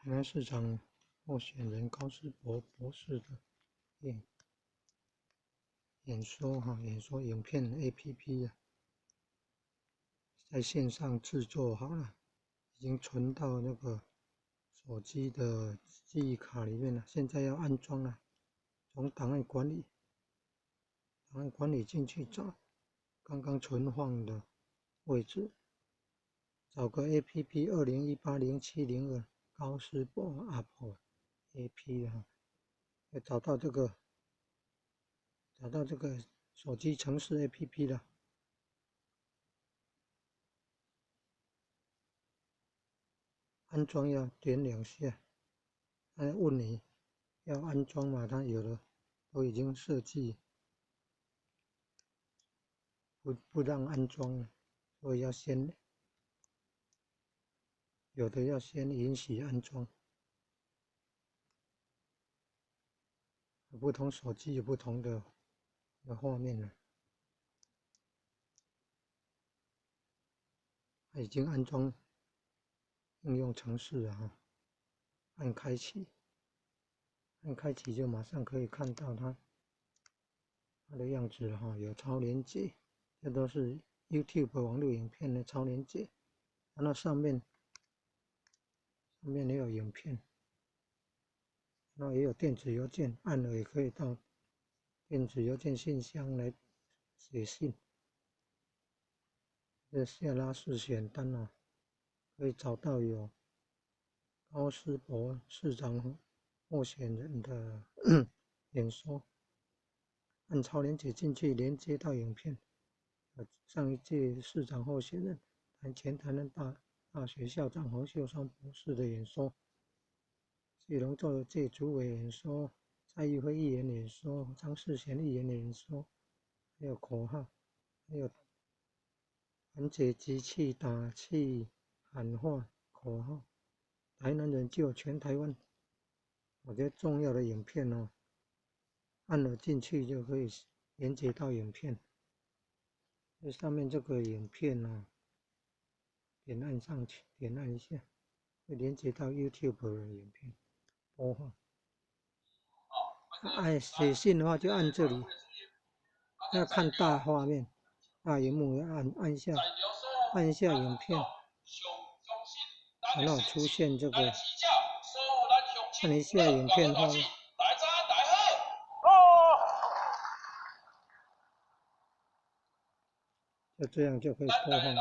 台南市长候选人高思博博士的演说影片 APP 在线上制作好了，已经存到那个手机的记忆卡里面了。现在要安装了，从档案管理进去找刚刚存放的位置，找个 APP 20180702高思博 Apple AP 找到这个手机程式 APP 了。安装要点2下，他问你要安装嘛？他有的都已经设计不让安装了，所以有的要先允许安装。不同手机有不同的画面了。它已经安装应用程式了按开启，就马上可以看到它的样子了有超连结，这都是 YouTube 网络影片的超连结，然后上面也有影片，然后也有电子邮件，按了也可以到电子邮件信箱来写信。这下拉式选单可以找到有高思博市长候选人的演说，按超连结进去，连接到影片。上一届市长候选人前台南大学校长黄秀双博士的演说，谢龙做届主委演说，蔡议会议员演说，张世贤议员的演说，还有口号，还有团结集气打气喊话口号，台南人救全台湾。我觉得重要的影片按了进去就可以连接到影片。这上面这个影片点按上去，点按一下，会连接到 YouTube 的影片播放。按写信的话就按这里，要看大画面、大荧幕，按一下影片，然后出现这个，按一下影片画面，就这样就可以播放。